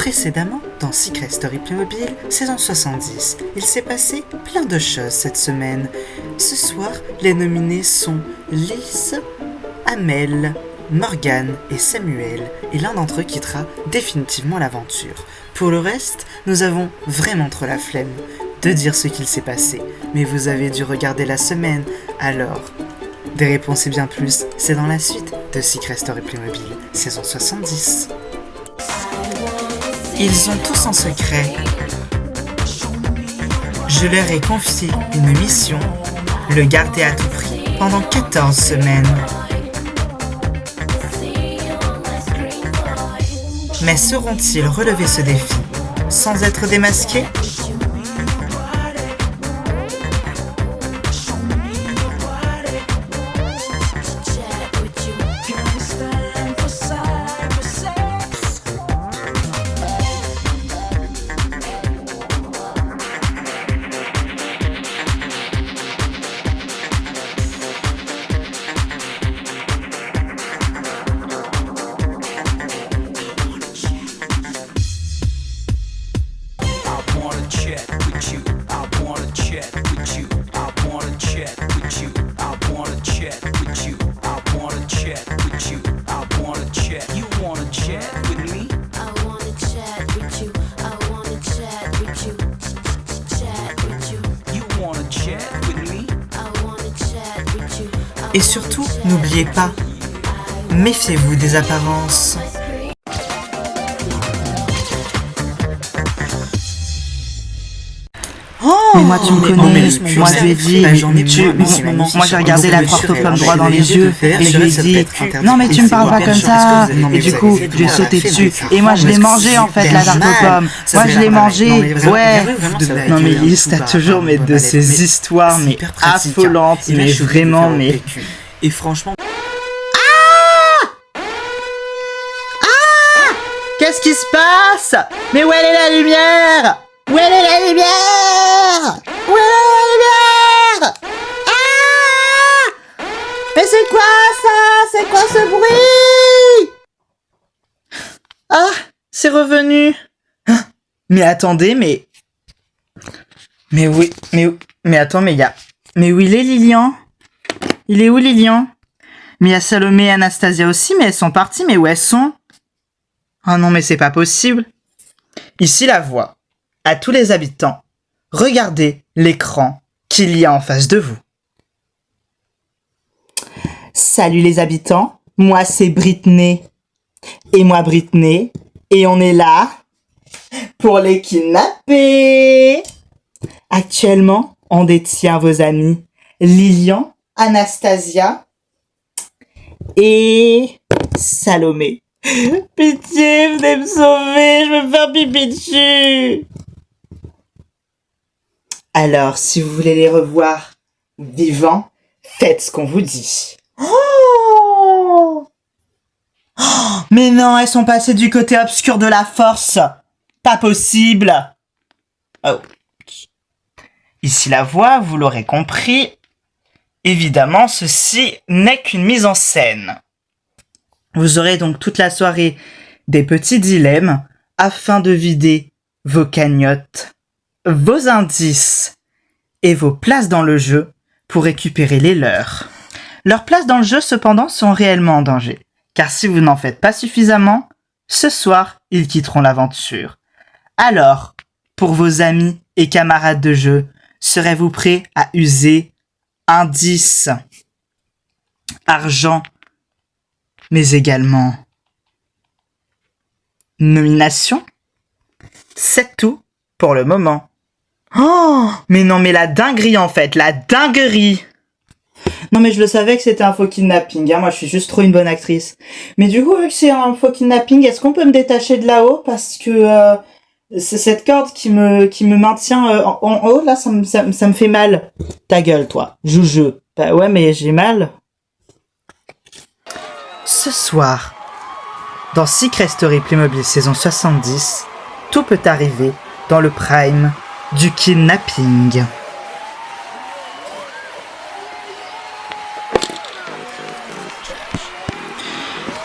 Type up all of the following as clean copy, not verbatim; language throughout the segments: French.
Précédemment, dans Secret Story Playmobil, saison 70, il s'est passé plein de choses cette semaine. Ce soir, les nominés sont Liz, Amel, Morgan et Samuel, et l'un d'entre eux quittera définitivement l'aventure. Pour le reste, nous avons vraiment trop la flemme de dire ce qu'il s'est passé, mais vous avez dû regarder la semaine, alors... Des réponses et bien plus, c'est dans la suite de Secret Story Playmobil, saison 70. Ils ont tous un secret. Je leur ai confié une mission, le garder à tout prix pendant 14 semaines. Mais sauront-ils relever ce défi sans être démasqués ? Et surtout, n'oubliez pas, méfiez-vous des apparences. Mais moi tu me connais, moi je lui ai dit, moi j'ai regardé la porte-pomme droit dans les yeux et je lui ai dit, non mais tu me parles pas comme ça, et du coup je lui ai sauté dessus, et moi je l'ai mangé en fait la tarte aux pommes, moi je l'ai mangé, ouais. Non mais Lise, t'as toujours mais de ces histoires mais affolantes, mais vraiment mais... Et franchement... Qu'est-ce qui se passe? Mais où elle est la lumière? Où elle est la lumière? Où est la lumière? Ah! Mais c'est quoi ça? C'est quoi ce bruit? Ah, c'est revenu. Mais attendez, mais oui, mais attends, mais où il est Lilian? Il est où Lilian? Mais il y a Salomé et Anastasia aussi, mais elles sont parties, mais où elles sont? Oh non, mais c'est pas possible. Ici la voix. À tous les habitants, regardez l'écran qu'il y a en face de vous. Salut les habitants, moi c'est Britney. Et moi Britney, et on est là pour les kidnapper. Actuellement, on détient vos amis Lilian, Anastasia et Salomé. Pitié, venez me sauver, je veux me faire pipi dessus. Alors, si vous voulez les revoir vivants, faites ce qu'on vous dit. Oh, mais non, elles sont passées du côté obscur de la force. Pas possible. Oh. Ici la voix, vous l'aurez compris. Évidemment, ceci n'est qu'une mise en scène. Vous aurez donc toute la soirée des petits dilemmes afin de vider vos cagnottes, vos indices et vos places dans le jeu pour récupérer les leurs. Leurs places dans le jeu, cependant, sont réellement en danger, car si vous n'en faites pas suffisamment, ce soir, ils quitteront l'aventure. Alors, pour vos amis et camarades de jeu, serez-vous prêts à user indices, argent, mais également nomination? C'est tout pour le moment. Oh, mais non, mais la dinguerie en fait, la dinguerie. Non mais je le savais que c'était un faux kidnapping, hein. Moi je suis juste trop une bonne actrice. Mais du coup, vu que c'est un faux kidnapping, est-ce qu'on peut me détacher de là-haut? Parce que c'est cette corde qui me maintient en haut, là, ça me fait mal. Ta gueule, toi, joujou. Bah ouais, mais j'ai mal. Ce soir, dans Secret Story Playmobil saison 70, tout peut arriver dans le prime du kidnapping.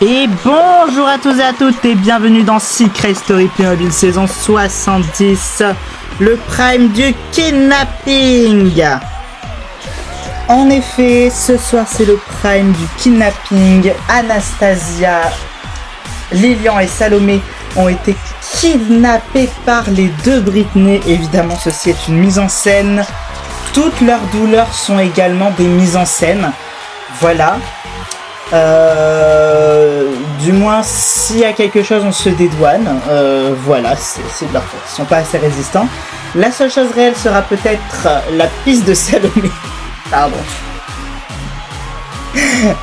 Et bonjour à tous et à toutes et bienvenue dans Secret Story Playmobil saison 70, le prime du kidnapping. En effet, ce soir c'est le prime du kidnapping. Anastasia, Lilian et Salomé ont été kidnappés par les deux Britney. Évidemment, ceci est une mise en scène. Toutes leurs douleurs sont également des mises en scène. Voilà. Du moins, s'il y a quelque chose, on se dédouane. Voilà, c'est de leur faute. Ils sont pas assez résistants. La seule chose réelle sera peut-être la piste de Salomé. Pardon.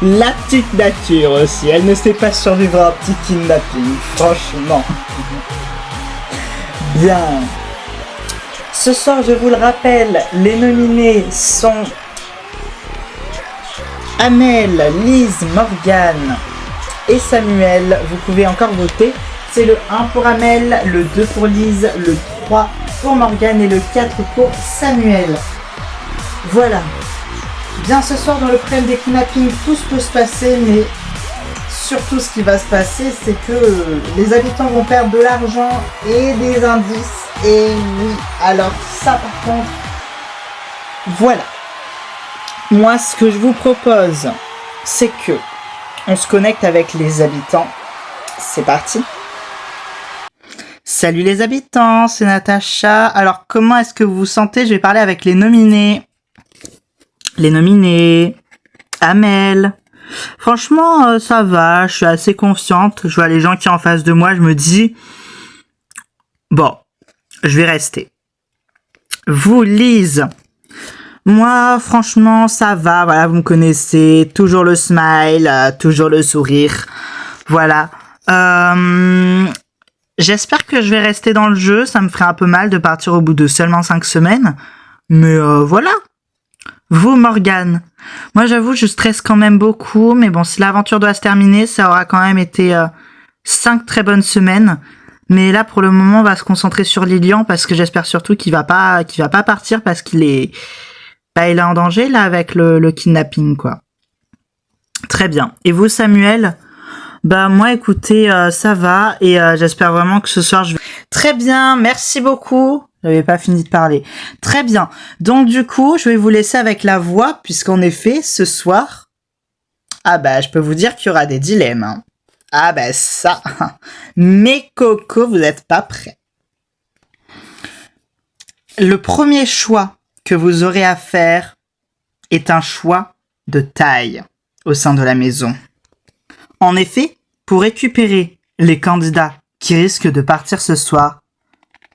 La petite nature aussi. Elle ne sait pas survivre à un petit kidnapping. Franchement. Bien. Ce soir, je vous le rappelle, les nominés sont Amel, Lise, Morgane et Samuel. Vous pouvez encore voter. C'est le 1 pour Amel, le 2 pour Lise, le 3 pour Morgane et le 4 pour Samuel. Voilà. Bien, ce soir dans le prime des kidnappings, tout peut se passer, mais surtout ce qui va se passer, c'est que les habitants vont perdre de l'argent et des indices. Et oui, alors ça par contre, voilà. Moi, ce que je vous propose, c'est que on se connecte avec les habitants. C'est parti. Salut les habitants, c'est Natacha. Alors, comment est-ce que vous vous sentez? Je vais parler avec les nominés. Les nominés. Amel. Franchement, ça va. Je suis assez confiante. Je vois les gens qui sont en face de moi. Je me dis, bon, je vais rester. Vous, Lise. Moi, franchement, ça va. Voilà, vous me connaissez. Toujours le smile, toujours le sourire. Voilà. J'espère que je vais rester dans le jeu. Ça me ferait un peu mal de partir au bout de seulement 5 semaines. Mais voilà. Vous, Morgane. Moi, j'avoue, je stresse quand même beaucoup. Mais bon, si l'aventure doit se terminer, ça aura quand même été 5 très bonnes semaines. Mais là, pour le moment, on va se concentrer sur Lilian parce que j'espère surtout qu'il va pas partir parce qu'il est... Bah, il est en danger, là, avec le kidnapping, quoi. Très bien. Et vous, Samuel? Bah, moi, écoutez, ça va. Et j'espère vraiment que ce soir, je vais... Très bien, merci beaucoup. J'avais pas fini de parler. Très bien. Donc, du coup, je vais vous laisser avec la voix, puisqu'en effet, ce soir... Ah bah, je peux vous dire qu'il y aura des dilemmes, hein. Ah bah, ça... Mes cocos, vous êtes pas prêts. Le premier choix que vous aurez à faire est un choix de taille au sein de la maison. En effet, pour récupérer les candidats qui risquent de partir ce soir,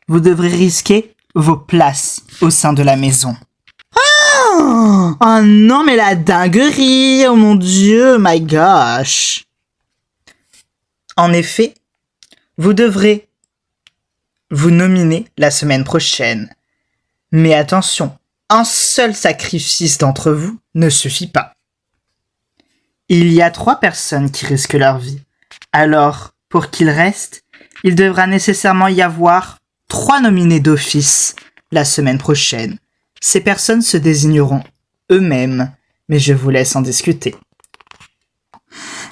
vous devrez risquer vos places au sein de la maison. Oh non, mais la dinguerie! Oh mon Dieu, my gosh! En effet, vous devrez vous nominer la semaine prochaine. Mais attention, un seul sacrifice d'entre vous ne suffit pas. Il y a 3 personnes qui risquent leur vie. Alors, pour qu'il reste, il devra nécessairement y avoir 3 nominés d'office la semaine prochaine. Ces personnes se désigneront eux-mêmes, mais je vous laisse en discuter.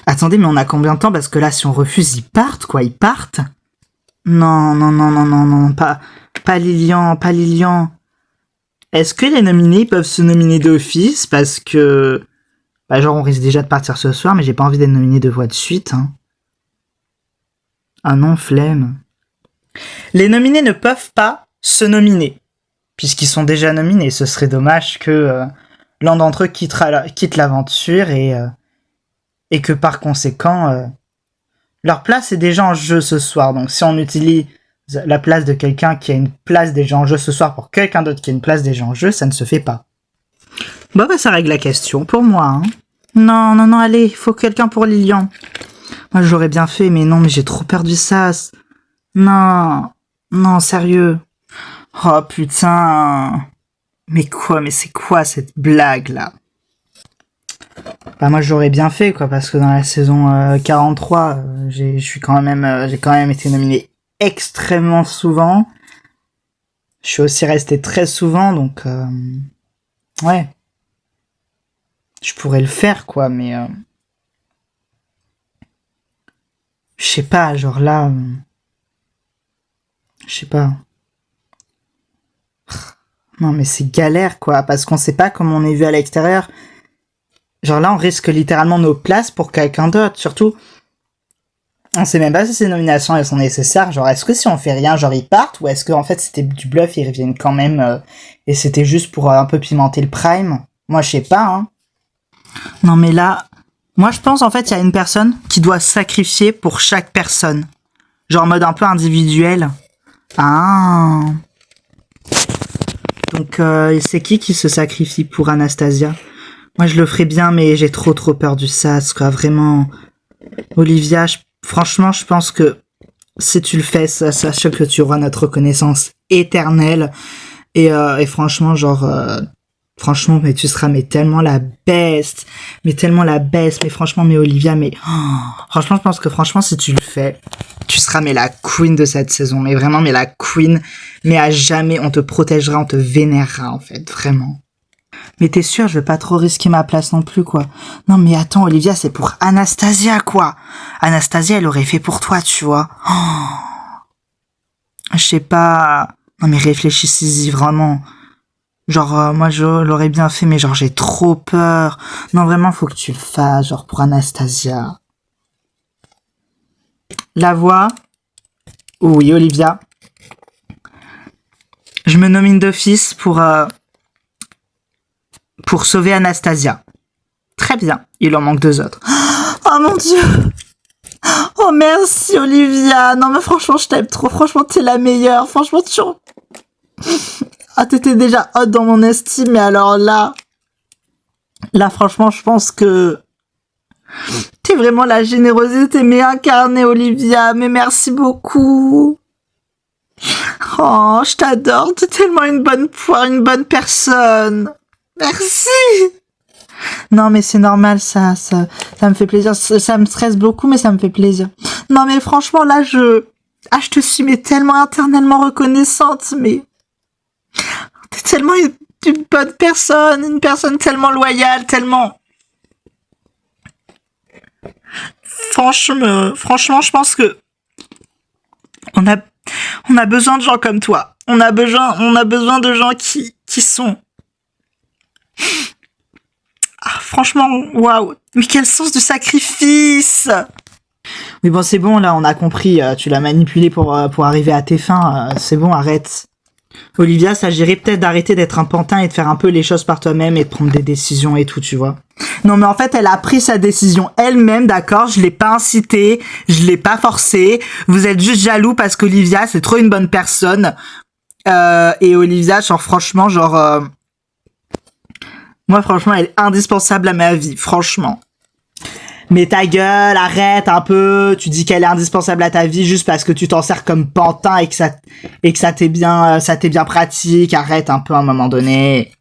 Attendez, mais on a combien de temps? Parce que là, si on refuse, ils partent, quoi, ils partent? Non, pas Lilian. Est-ce que les nominés peuvent se nominer d'office? Parce que... Bah genre on risque déjà de partir ce soir, mais j'ai pas envie d'être nominé 2 fois de suite. Hein. Ah non, flemme. Les nominés ne peuvent pas se nominer, puisqu'ils sont déjà nominés. Ce serait dommage que l'un d'entre eux quitte l'aventure et que par conséquent, leur place est déjà en jeu ce soir. Donc si on utilise la place de quelqu'un qui a une place déjà en jeu ce soir pour quelqu'un d'autre qui a une place déjà en jeu, ça ne se fait pas. Bah ça règle la question pour moi. Hein. Non, allez, il faut quelqu'un pour Lilian. Moi j'aurais bien fait, mais non, mais j'ai trop perdu ça. Non, sérieux. Oh putain. Mais c'est quoi cette blague là? Bah moi j'aurais bien fait quoi, parce que dans la saison 43, j'ai quand même été nominé extrêmement souvent. Je suis aussi resté très souvent, donc ouais. Je pourrais le faire quoi, mais sais pas, genre là... Je sais pas. Non, mais c'est galère, quoi, parce qu'on sait pas comment on est vu à l'extérieur. Genre là, on risque littéralement nos places pour quelqu'un d'autre, surtout... On sait même pas si ces nominations, elles sont nécessaires. Genre, est-ce que si on fait rien, genre, ils partent, ou est-ce que en fait, c'était du bluff, ils reviennent quand même, et c'était juste pour un peu pimenter le prime? Moi, je sais pas, hein. Non, mais là... Moi, je pense, en fait, il y a une personne qui doit se sacrifier pour chaque personne. Genre, en mode un peu individuel. Ah. Donc, c'est qui se sacrifie pour Anastasia? Moi, je le ferais bien, mais j'ai trop peur du sas, quoi. Vraiment. Olivia, franchement, je pense que si tu le fais, sache que tu auras notre reconnaissance éternelle. Et franchement, genre... Franchement, mais tu seras tellement la best, mais franchement, mais Olivia, franchement, je pense que franchement, si tu le fais, tu seras la queen de cette saison, mais vraiment, mais la queen, mais à jamais, on te protégera, on te vénérera, en fait, vraiment. Mais t'es sûr, je vais pas trop risquer ma place non plus, quoi. Non, mais attends, Olivia, c'est pour Anastasia, quoi. Anastasia, elle aurait fait pour toi, tu vois. Je sais pas. Non, mais réfléchissez-y, vraiment. Genre, moi, je l'aurais bien fait, mais genre, j'ai trop peur. Non, vraiment, faut que tu le fasses, genre, pour Anastasia. La voix? Oui, Olivia. Je me nomine d'office pour sauver Anastasia. Très bien, il en manque 2 autres. Oh mon Dieu! Oh merci, Olivia! Non, mais franchement, je t'aime trop. Franchement, t'es la meilleure. Franchement, ah, t'étais déjà hot dans mon estime, mais alors là, franchement, je pense que t'es vraiment la générosité, mais incarnée, Olivia. Mais merci beaucoup. Oh, je t'adore. T'es tellement une bonne poire, une bonne personne. Merci. Non, mais c'est normal, ça me fait plaisir. Ça me stresse beaucoup, mais ça me fait plaisir. Non, mais franchement, là, je te suis tellement éternellement reconnaissante, mais t'es tellement une bonne personne, une personne tellement loyale, tellement... Franchement, je pense que on a besoin de gens comme toi. On a besoin de gens qui sont... Ah, franchement, waouh. Mais quel sens de sacrifice! Mais bon, c'est bon, là, on a compris. Tu l'as manipulé pour arriver à tes fins. C'est bon, arrête. Olivia, s'agirait peut-être d'arrêter d'être un pantin et de faire un peu les choses par toi-même et de prendre des décisions et tout, tu vois. Non, mais en fait, elle a pris sa décision elle-même, d'accord? Je l'ai pas incitée, je l'ai pas forcée. Vous êtes juste jaloux parce qu'Olivia, c'est trop une bonne personne. Et Olivia, genre, franchement, genre... Moi, franchement, elle est indispensable à ma vie, franchement. Mais ta gueule, arrête un peu. Tu dis qu'elle est indispensable à ta vie juste parce que tu t'en sers comme pantin et que ça t'est bien pratique. Arrête un peu à un moment donné.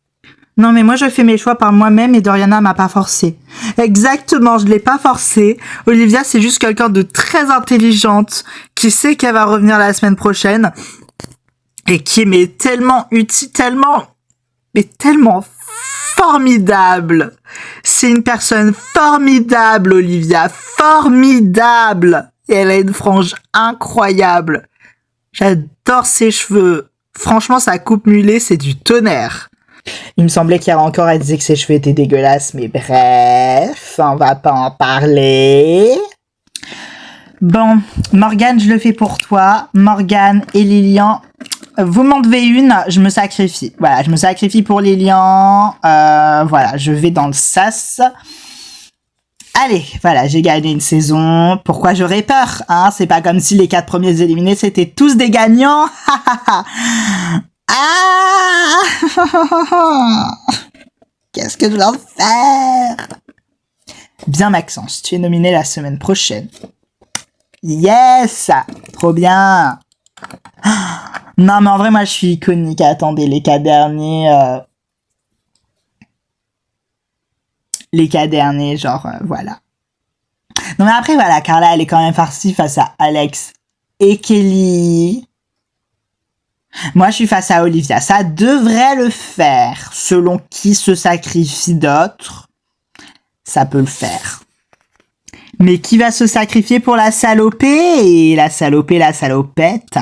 Non, mais moi, je fais mes choix par moi-même et Doriana m'a pas forcé. Exactement, je l'ai pas forcé. Olivia, c'est juste quelqu'un de très intelligente qui sait qu'elle va revenir la semaine prochaine et qui est tellement utile, tellement formidable. C'est une personne formidable, Olivia. Formidable. Et elle a une frange incroyable. J'adore ses cheveux. Franchement, sa coupe mulet, c'est du tonnerre. Il me semblait qu'hier encore, elle disait que ses cheveux étaient dégueulasses, mais bref, on va pas en parler. Bon, Morgane, je le fais pour toi. Morgane et Lilian, vous m'en devez une, je me sacrifie. Voilà, je me sacrifie pour Lilian. Voilà, je vais dans le sas. Allez, voilà, j'ai gagné une saison. Pourquoi j'aurais peur, hein? C'est pas comme si les 4 premiers éliminés, c'était tous des gagnants. Ah. Qu'est-ce que je dois faire? Bien, Maxence, tu es nominé la semaine prochaine. Yes! Trop bien! Non, mais en vrai, moi, je suis iconique. Attendez, les 4 derniers... Les 4 derniers, genre, voilà. Non, mais après, voilà, Carla, elle est quand même farcie face à Alex et Kelly. Moi, je suis face à Olivia. Ça devrait le faire. Selon qui se sacrifie d'autres, ça peut le faire. Mais qui va se sacrifier pour la salopée? La salopée, la salopette.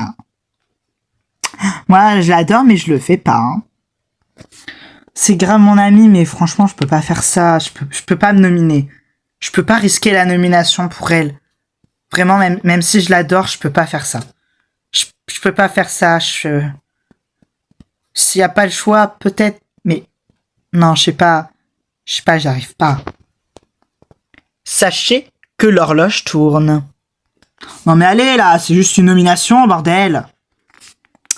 Moi, je l'adore, mais je le fais pas. Hein. C'est grave mon ami, mais franchement, je peux pas faire ça. Je peux pas me nominer. Je peux pas risquer la nomination pour elle. Vraiment, même si je l'adore, je peux pas faire ça. Je peux pas faire ça. S'il y a pas le choix, peut-être, mais non, je sais pas, j'arrive pas. Sachez que l'horloge tourne. Non mais allez là, c'est juste une nomination, bordel.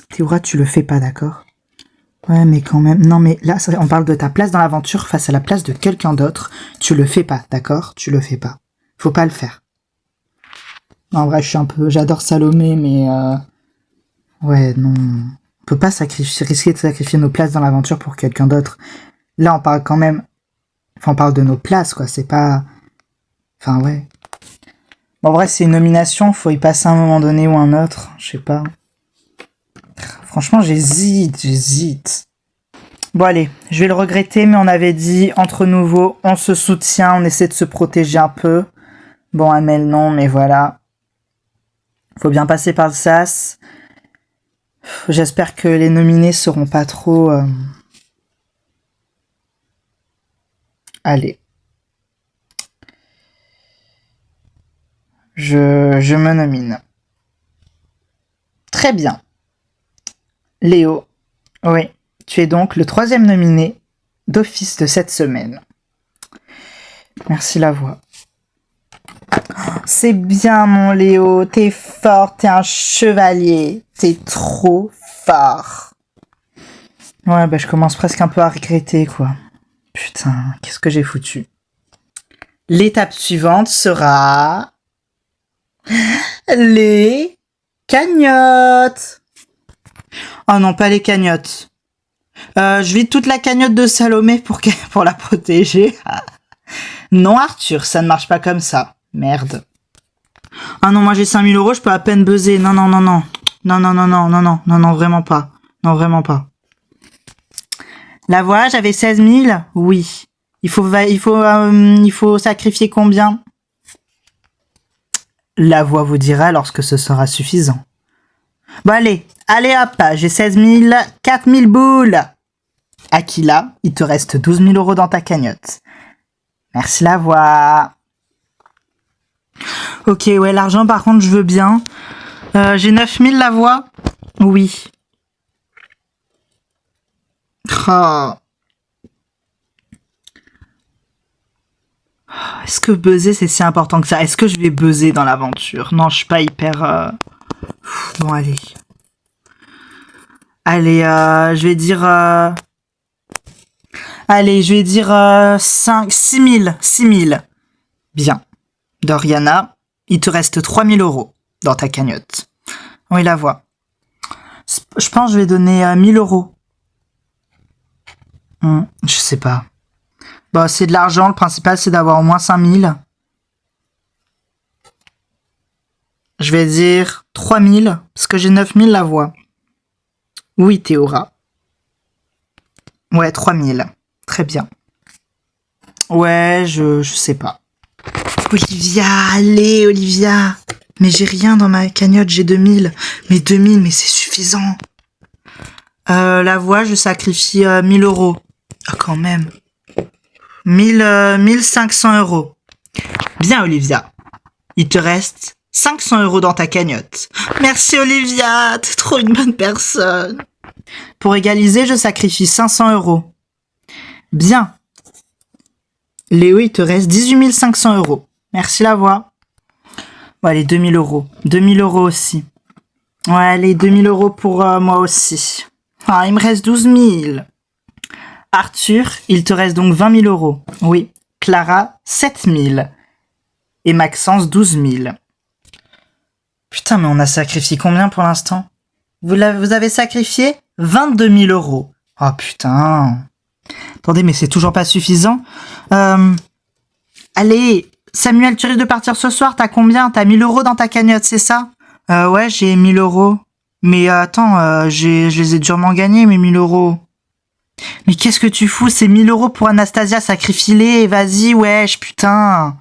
Théora, tu le fais pas, d'accord? Ouais, mais quand même. Non mais là, on parle de ta place dans l'aventure face à la place de quelqu'un d'autre. Tu le fais pas, d'accord? Tu le fais pas. Faut pas le faire. En vrai, j'adore Salomé, mais ouais, non. On peut pas risquer de sacrifier nos places dans l'aventure pour quelqu'un d'autre. Là, on parle quand même... Enfin, on parle de nos places, quoi. C'est pas... Enfin, ouais. Bon, en vrai, c'est une nomination. Faut y passer à un moment donné ou un autre. Je sais pas. Franchement, j'hésite. Bon, allez. Je vais le regretter, mais on avait dit, entre nouveaux, on se soutient, on essaie de se protéger un peu. Bon, Amel, non, mais voilà. Faut bien passer par le sas. J'espère que les nominés seront pas trop... Allez. Je me nomine. Très bien. Léo. Oui. Tu es donc le 3e nominé d'office de cette semaine. Merci la voix. C'est bien mon Léo, t'es fort, t'es un chevalier, t'es trop fort. Ouais, bah je commence presque un peu à regretter quoi. Putain, qu'est-ce que j'ai foutu. L'étape suivante sera... les cagnottes. Oh non, pas les cagnottes. Je vide toute la cagnotte de Salomé pour la protéger. Non Arthur, ça ne marche pas comme ça. Merde. Ah non, moi j'ai 5000 €, je peux à peine buzzer. Non, vraiment pas. Non, vraiment pas. La voix, j'avais 16 000. Oui. Il faut sacrifier combien? La voix vous dira lorsque ce sera suffisant. Bon, allez hop, j'ai 16 000, 4 000 boules. Aquila, il te reste 12 000 € dans ta cagnotte. Merci la voix. Ok, ouais, l'argent par contre, je veux bien. J'ai 9 000 la voix. Oui. Oh. Est-ce que buzzer c'est si important que ça? Est-ce que je vais buzzer dans l'aventure? Non, je suis pas hyper... Bon, allez. Allez, je vais dire... Allez, je vais dire 6 000. Bien. Doriana, il te reste 3 000 € dans ta cagnotte. Oui, la voix. Je pense que je vais donner 1 000 €. Je sais pas. Bon, c'est de l'argent, le principal c'est d'avoir au moins 5 000. Je vais dire 3 000, parce que j'ai 9 000 la voix. Oui, Théora. Ouais, 3 000. Très bien. Ouais, je sais pas. Olivia, allez, Olivia. Mais j'ai rien dans ma cagnotte, j'ai 2 000. Mais 2 000, mais c'est suffisant. La voix, je sacrifie 1 000 €. Ah, quand même. 1 500 €. Bien, Olivia. Il te reste 500 € dans ta cagnotte. Merci, Olivia. T'es trop une bonne personne. Pour égaliser, je sacrifie 500 €. Bien. Léo, il te reste 18 500 €. Merci la voix. Bon, allez, 2 000 €. 2 000 € aussi. Ouais, allez, 2 000 € pour moi aussi. Ah, il me reste 12 000. Arthur, il te reste donc 20 000 €. Oui. Clara, 7 000. Et Maxence, 12 000. Putain, mais on a sacrifié combien pour l'instant? Vous avez sacrifié 22 000 €. Oh putain. Attendez, mais c'est toujours pas suffisant. Allez, Samuel, tu risques de partir ce soir. T'as combien? T'as 1 000 € dans ta cagnotte, c'est ça? Ouais, j'ai 1 000 €. Mais attends, je les ai durement gagnés, mes 1 000 €. Mais qu'est-ce que tu fous? C'est 1 000 € pour Anastasia, sacrifie-les. Vas-y, wesh, putain.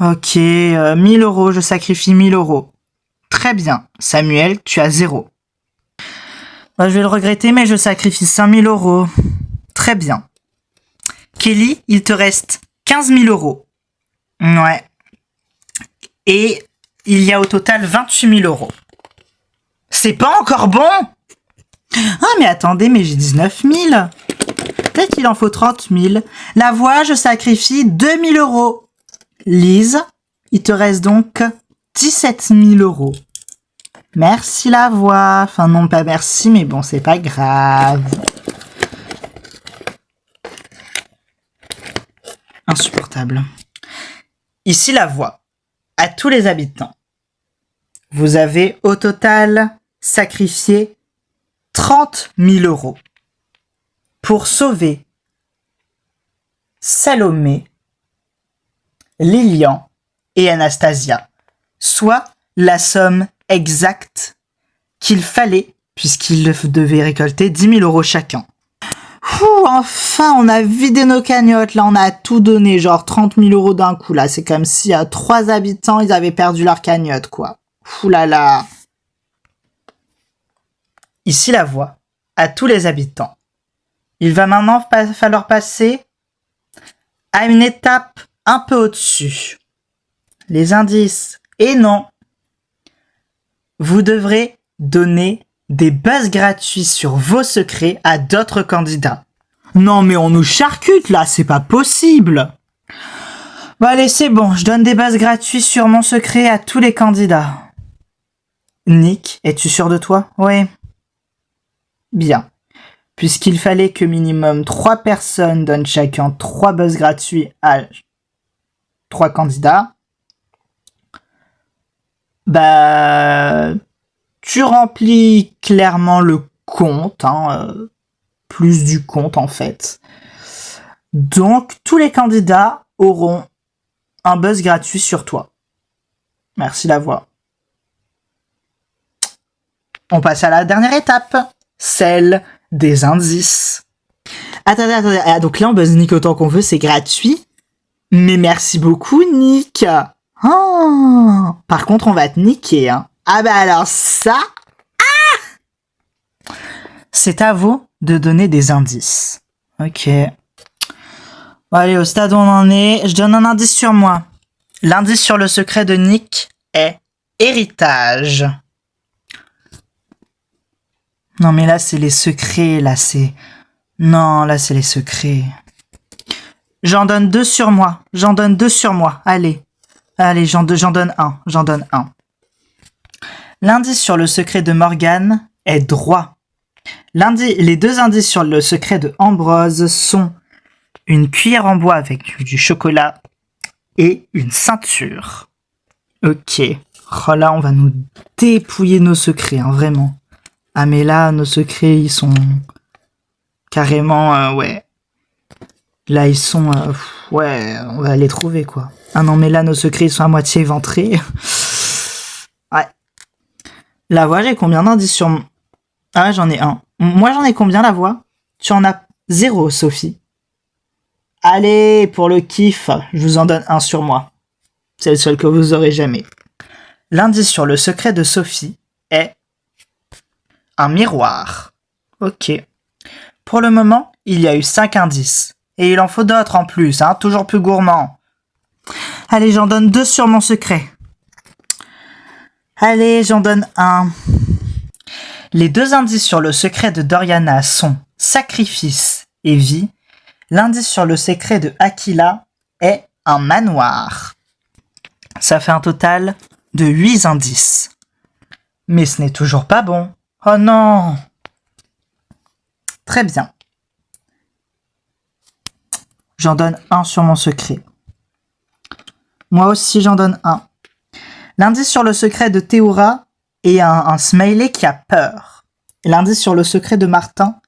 Ok, 1000 euros, je sacrifie 1000 euros. Très bien. Samuel, tu as 0. Bah, je vais le regretter, mais je sacrifie 5000 euros. Très bien. Kelly, il te reste 15 000 euros. Ouais. Et il y a au total 28 000 euros. C'est pas encore bon? Ah, mais attendez, mais j'ai 19 000. Peut-être qu'il en faut 30 000. La voix, je sacrifie 2 000 euros. Lise, il te reste donc 17 000 euros. Merci la voix. Enfin, non, pas merci, mais bon, c'est pas grave. Insupportable. Ici la voix. À tous les habitants. Vous avez au total sacrifié 30 000 euros pour sauver Salomé, Lilian et Anastasia, soit la somme exacte qu'il fallait puisqu'ils devaient récolter 10 000 euros chacun. Enfin, on a vidé nos cagnottes, là on a tout donné, genre 30 000 euros d'un coup, là c'est comme si à 3 habitants ils avaient perdu leur cagnotte, quoi. Ouh là là. Ici la voix, à tous les habitants. Il va maintenant falloir passer à une étape un peu au-dessus. Les indices. Et non. Vous devrez donner des buzz gratuits sur vos secrets à d'autres candidats. Non mais on nous charcute là, c'est pas possible. Bon allez, c'est bon, je donne des buzz gratuits sur mon secret à tous les candidats. Nick, es-tu sûr de toi? Oui. Bien. Puisqu'il fallait que minimum 3 personnes donnent chacun 3 buzz gratuits à 3 candidats, bah, tu remplis clairement le compte, plus du compte en fait. Donc, tous les candidats auront un buzz gratuit sur toi. Merci la voix. On passe à la dernière étape, celle des indices. Attendez. Ah, donc là, on buzz Nick autant qu'on veut, c'est gratuit. Mais merci beaucoup, Nick. Oh, par contre, on va te niquer. Hein. Ah bah alors ça... Ah, c'est à vous de donner des indices. Ok. Bon, allez, au stade où on en est, je donne un indice sur moi. L'indice sur le secret de Nick est héritage. Non, mais là, c'est les secrets. Là, c'est... Non, là, c'est les secrets. J'en donne 2 sur moi. Allez. Allez, j'en donne un. L'indice sur le secret de Morgane est droit. Les 2 indices sur le secret de Ambrose sont une cuillère en bois avec du chocolat et une ceinture. Ok. Oh là, on va nous dépouiller nos secrets, hein, vraiment. Ah mais là, nos secrets, ils sont carrément, ouais. Là, ils sont, ouais, on va les trouver, quoi. Ah non, mais là, nos secrets, ils sont à moitié éventrés. Ouais. La voix, j'ai combien d'indices sur... Ah, j'en ai un. Moi, j'en ai combien, la voix? Tu en as 0, Sophie. Allez, pour le kiff, je vous en donne un sur moi. C'est le seul que vous aurez jamais. L'indice sur le secret de Sophie est un miroir. Ok. Pour le moment, il y a eu 5 indices. Et il en faut d'autres en plus, hein, toujours plus gourmand. Allez, j'en donne 2 sur mon secret. Allez, j'en donne 1. Les 2 indices sur le secret de Doriana sont sacrifice et vie. L'indice sur le secret de Aquila est un manoir. Ça fait un total de 8 indices. Mais ce n'est toujours pas bon. Oh non! Très bien. J'en donne 1 sur mon secret. Moi aussi, j'en donne 1. L'indice sur le secret de Théoura est un smiley qui a peur. Et l'indice sur le secret de Martin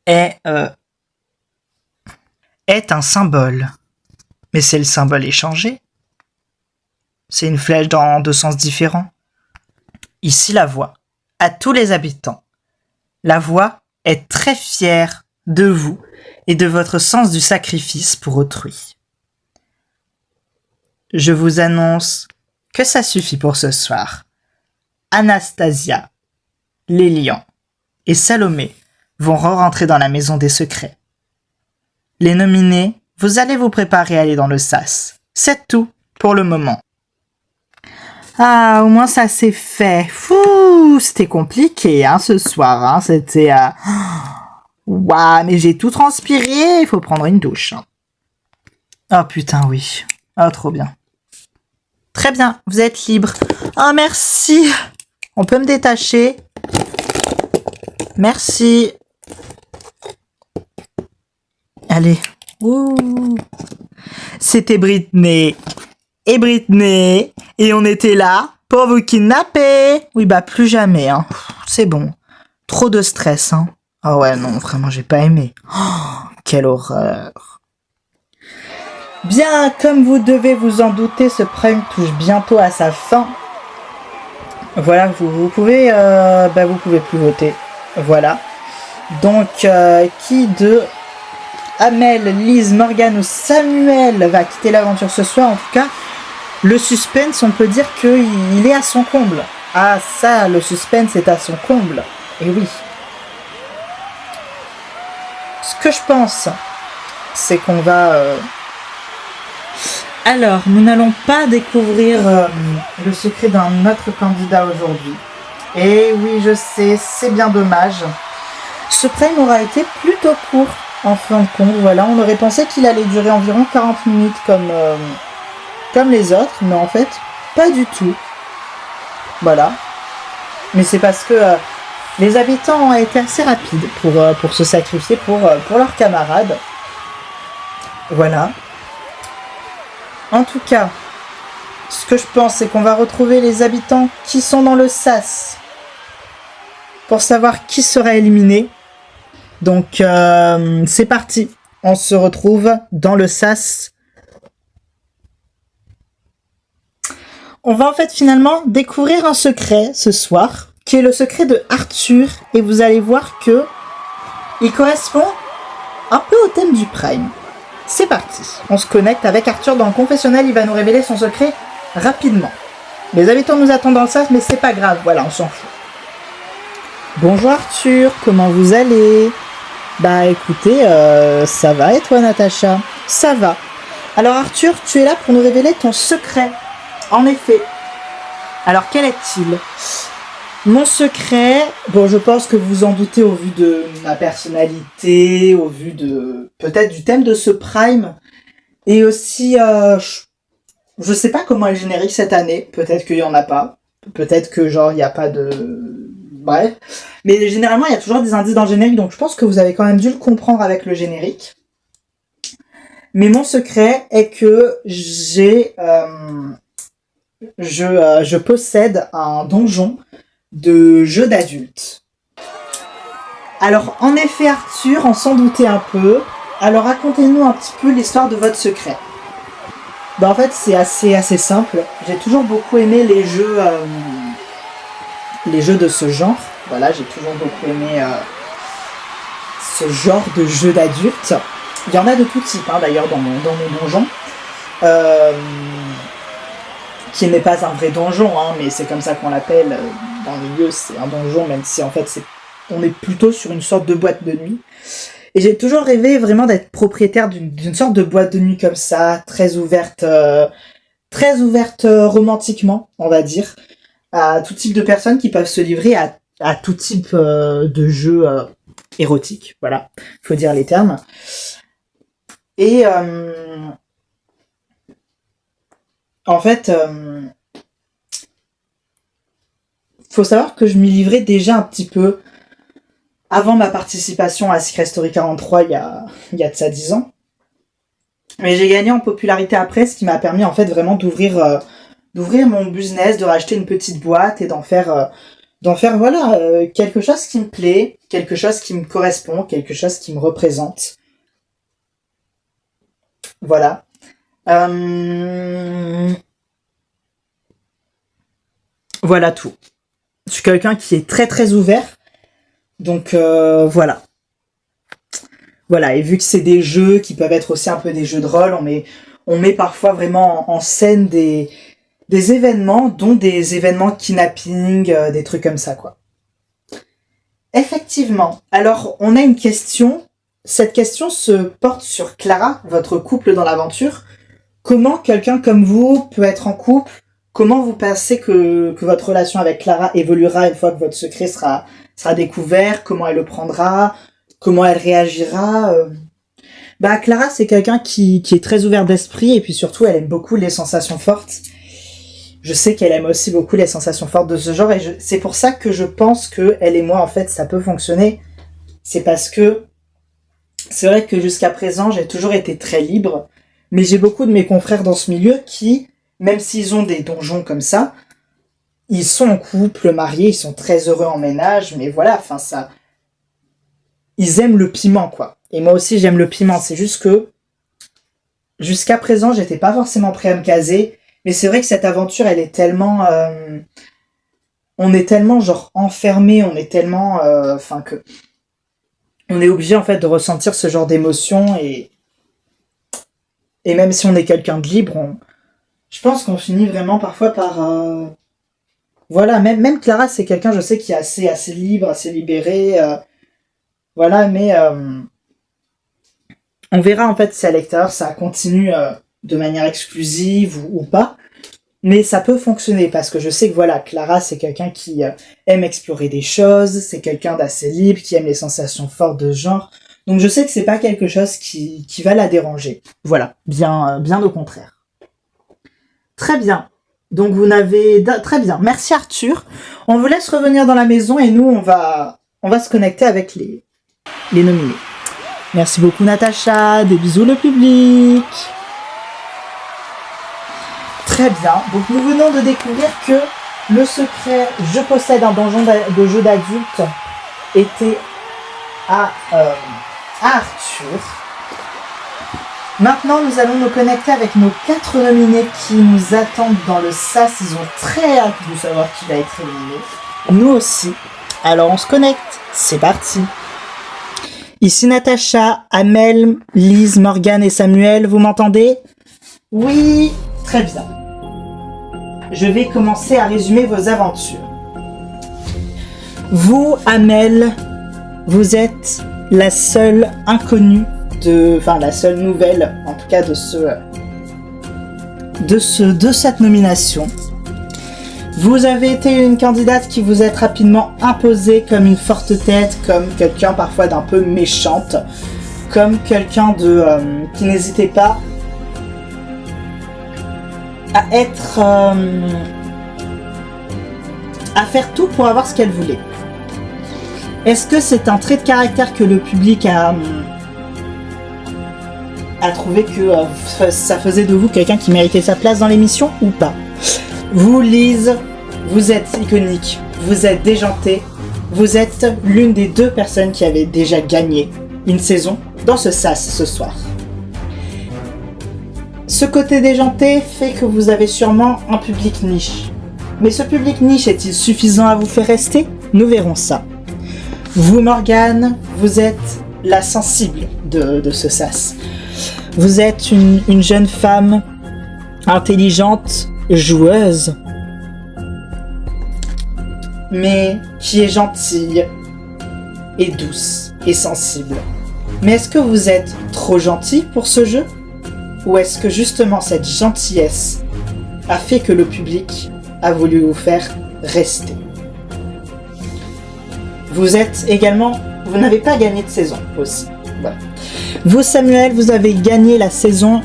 est un symbole. Mais c'est le symbole échangé. C'est une flèche dans 2 sens différents. Ici, la voix. À tous les habitants. La voix est très fière de vous et de votre sens du sacrifice pour autrui. je vous annonce que ça suffit pour ce soir. Anastasia, Lélian et Salomé vont re-rentrer dans la maison des secrets. Les nominés, vous allez vous préparer à aller dans le sas. C'est tout pour le moment. Ah, au moins ça s'est fait. Fou, c'était compliqué ce soir. C'était... Waouh, mais j'ai tout transpiré. Il faut prendre une douche. Oh putain, oui. Oh, trop bien. Très bien, vous êtes libre. Oh, merci. On peut me détacher. Merci. Allez. Ouh. C'était Britney. Et Britney. Et on était là pour vous kidnapper. Oui, bah plus jamais. C'est bon. Trop de stress. Ah ouais, non, vraiment, j'ai pas aimé. Oh, quelle horreur. Bien, comme vous devez vous en douter, ce prime touche bientôt à sa fin. Voilà, vous pouvez plus voter. Voilà. Donc, qui de Amel, Lise, Morgane ou Samuel va quitter l'aventure ce soir? En tout cas, le suspense, on peut dire qu'il est à son comble. Ah ça, le suspense est à son comble. Et oui. Ce que je pense, c'est qu'on va... Alors, nous n'allons pas découvrir le secret d'un autre candidat aujourd'hui. Et oui, je sais, c'est bien dommage. Ce prime aura été plutôt court, en fin de compte. Voilà, on aurait pensé qu'il allait durer environ 40 minutes comme les autres, mais en fait, pas du tout. Voilà. Mais c'est parce que les habitants ont été assez rapides pour se sacrifier pour leurs camarades. Voilà. En tout cas, ce que je pense, c'est qu'on va retrouver les habitants qui sont dans le sas pour savoir qui sera éliminé. Donc, c'est parti. On se retrouve dans le sas. On va en fait finalement découvrir un secret ce soir, qui est le secret de Arthur. Et vous allez voir que il correspond un peu au thème du Prime. C'est parti. On se connecte avec Arthur dans le confessionnal. Il va nous révéler son secret rapidement. Les habitants nous attendent dans le sas, mais c'est pas grave. Voilà, on s'en fout. Bonjour Arthur, comment vous allez? Bah écoutez, ça va et toi Natacha? Ça va. Alors Arthur, tu es là pour nous révéler ton secret. En effet. Alors quel est-il? Mon secret, bon je pense que vous en doutez au vu de ma personnalité, au vu de peut-être du thème de ce Prime, et aussi je sais pas comment est le générique cette année, peut-être qu'il y en a pas, peut-être que genre il n'y a pas de... Bref, mais généralement il y a toujours des indices dans le générique, donc je pense que vous avez quand même dû le comprendre avec le générique. Mais mon secret est que je possède un donjon de jeux d'adultes. Alors, en effet, Arthur, on s'en doutait un peu. Alors, racontez-nous un petit peu l'histoire de votre secret. En fait, c'est assez simple. J'ai toujours beaucoup aimé les jeux de ce genre. Voilà, j'ai toujours beaucoup aimé ce genre de jeux d'adultes. Il y en a de tout type, d'ailleurs, dans mon donjon. Qui n'est pas un vrai donjon, mais c'est comme ça qu'on l'appelle dans le milieu, c'est un donjon, même si en fait on est plutôt sur une sorte de boîte de nuit. Et j'ai toujours rêvé vraiment d'être propriétaire d'une sorte de boîte de nuit comme ça, très ouverte romantiquement, on va dire, à tout type de personnes qui peuvent se livrer à tout type de jeux érotiques, voilà, faut dire les termes. Et en fait, faut savoir que je m'y livrais déjà un petit peu avant ma participation à Secret Story 43 il y a de ça 10 ans. Mais j'ai gagné en popularité après, ce qui m'a permis en fait vraiment d'ouvrir mon business, de racheter une petite boîte et d'en faire voilà, quelque chose qui me plaît, quelque chose qui me correspond, quelque chose qui me représente. Voilà. Voilà tout. Je suis quelqu'un qui est très très ouvert. Donc voilà. Voilà, et vu que c'est des jeux qui peuvent être aussi un peu des jeux de rôle, on met parfois vraiment en scène des événements, dont des événements kidnapping, des trucs comme ça, quoi. Effectivement. Alors, on a une question. Cette question se porte sur Clara, votre couple dans l'aventure. Comment quelqu'un comme vous peut être en couple? Comment vous pensez que votre relation avec Clara évoluera une fois que votre secret sera découvert? Comment elle le prendra? Comment elle réagira? Clara, c'est quelqu'un qui est très ouvert d'esprit et puis surtout, elle aime beaucoup les sensations fortes. Je sais qu'elle aime aussi beaucoup les sensations fortes de ce genre et c'est pour ça que je pense que elle et moi, en fait, ça peut fonctionner. C'est parce que c'est vrai que jusqu'à présent, j'ai toujours été très libre, mais j'ai beaucoup de mes confrères dans ce milieu qui, même s'ils ont des donjons comme ça, ils sont en couple, mariés, ils sont très heureux en ménage, mais voilà, enfin ça... Ils aiment le piment, quoi. Et moi aussi, j'aime le piment. C'est juste que, jusqu'à présent, j'étais pas forcément prêt à me caser, mais c'est vrai que cette aventure, elle est tellement... On est tellement, genre, enfermés, on est tellement... que... On est obligé, en fait, de ressentir ce genre d'émotions, et même si on est quelqu'un de libre, je pense qu'on finit vraiment parfois par... Voilà, même Clara, c'est quelqu'un, je sais, qui est assez libre, assez libéré. Voilà, mais on verra en fait si à l'extérieur ça continue de manière exclusive ou pas. Mais ça peut fonctionner parce que je sais que voilà, Clara, c'est quelqu'un qui aime explorer des choses, c'est quelqu'un d'assez libre, qui aime les sensations fortes de ce genre. Donc je sais que c'est pas quelque chose qui va la déranger. Voilà, bien au contraire. Très bien. Donc vous n'avez... Très bien. Merci Arthur. On vous laisse revenir dans la maison et nous, on va se connecter avec les nominés. Merci beaucoup Natacha. Des bisous le public. Très bien. Donc nous venons de découvrir que le secret « Je possède un donjon de jeu d'adulte » était à Arthur. Maintenant, nous allons nous connecter avec nos 4 nominés qui nous attendent dans le SAS. Ils ont très hâte de savoir qui va être éliminé. Nous aussi. Alors, on se connecte. C'est parti. Ici Natacha, Amel, Lise, Morgane et Samuel. Vous m'entendez? Oui, très bien. Je vais commencer à résumer vos aventures. Vous, Amel, vous êtes la seule inconnue la seule nouvelle, en tout cas de cette nomination. Vous avez été une candidate qui vous êtes rapidement imposée comme une forte tête, comme quelqu'un parfois d'un peu méchante, comme quelqu'un qui n'hésitait pas à être... à faire tout pour avoir ce qu'elle voulait. Est-ce que c'est un trait de caractère que le public a trouvé que ça faisait de vous quelqu'un qui méritait sa place dans l'émission ou pas? Vous, Lise, vous êtes iconique, vous êtes déjantée, vous êtes l'une des 2 personnes qui avaient déjà gagné une saison dans ce SAS ce soir. Ce côté déjanté fait que vous avez sûrement un public niche. Mais ce public niche est-il suffisant à vous faire rester? Nous verrons ça. Vous, Morgane, vous êtes la sensible de ce SAS. Vous êtes une jeune femme intelligente, joueuse, mais qui est gentille et douce et sensible. Mais est-ce que vous êtes trop gentil pour ce jeu? Ou est-ce que justement cette gentillesse a fait que le public a voulu vous faire rester? Vous n'avez pas gagné de saison aussi. Voilà. Vous, Samuel, vous avez gagné la saison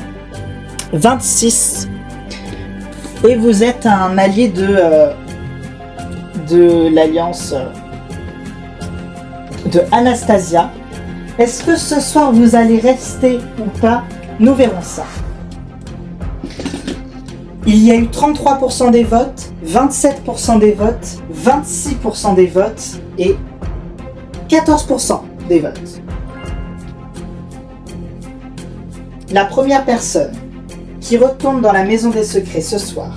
26 et vous êtes un allié de l'alliance de Anastasia. Est-ce que ce soir vous allez rester ou pas? Nous verrons ça. Il y a eu 33% des votes, 27% des votes, 26% des votes et 14% des votes. La première personne qui retourne dans la maison des secrets ce soir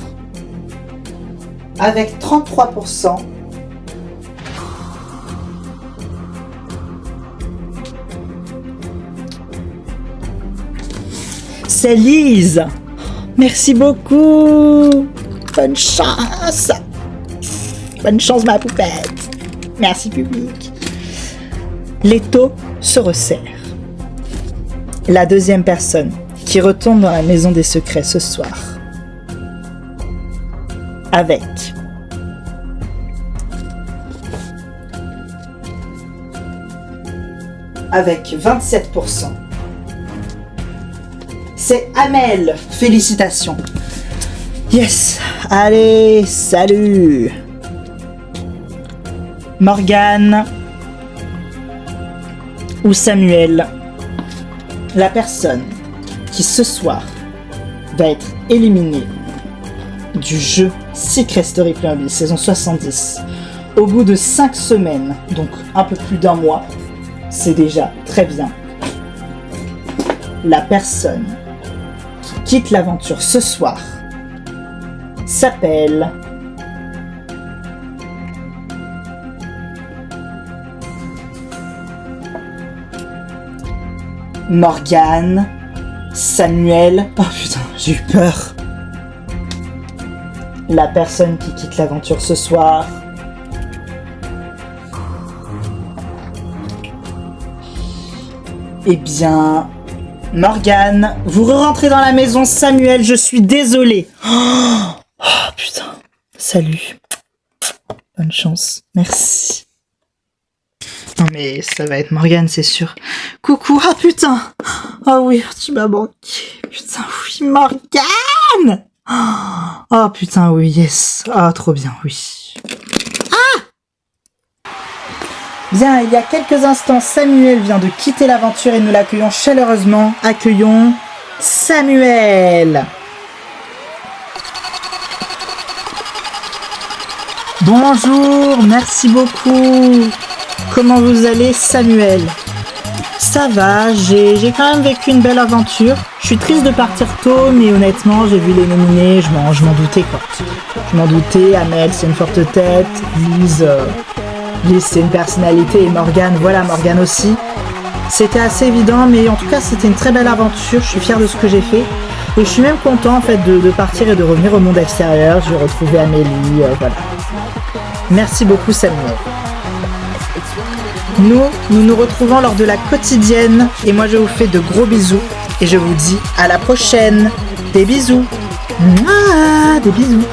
avec 33%, c'est Lise. Merci beaucoup. Bonne chance. Bonne chance, ma poupette. Merci, public. L'étau se resserre. La deuxième personne qui retourne dans la maison des secrets ce soir. Avec 27%. C'est Amel. Félicitations. Yes. Allez, salut. Morgane ou Samuel, la personne qui ce soir va être éliminée du jeu Secret Story Playmobil saison 70 au bout de 5 semaines, donc un peu plus d'un mois, c'est déjà très bien. La personne qui quitte l'aventure ce soir s'appelle Morgane, Samuel. Oh putain, j'ai eu peur. La personne qui quitte l'aventure ce soir. Eh bien, Morgane, vous rentrez dans la maison. Samuel, je suis désolée. Oh putain, salut. Bonne chance, merci. Non mais ça va être Morgane, c'est sûr. Coucou, ah putain. Oh oui, tu m'as manqué. Putain, oui, Morgane. Oh putain, oui, yes. Ah, trop bien, oui. Ah. Bien, il y a quelques instants, Samuel vient de quitter l'aventure et nous l'accueillons chaleureusement. Accueillons Samuel. Bonjour, merci beaucoup. Comment vous allez, Samuel? Ça va, j'ai quand même vécu une belle aventure. Je suis triste de partir tôt, mais honnêtement, j'ai vu les nominés, je m'en doutais quoi. Je m'en doutais, Amel c'est une forte tête, Lise c'est une personnalité, et Morgane, voilà, Morgane aussi. C'était assez évident, mais en tout cas c'était une très belle aventure, je suis fière de ce que j'ai fait. Et je suis même content en fait de partir et de revenir au monde extérieur. Je vais retrouver Amélie, voilà. Merci beaucoup, Samuel. Nous nous retrouvons lors de la quotidienne et moi je vous fais de gros bisous et je vous dis à la prochaine. Des bisous. Mouah, des bisous.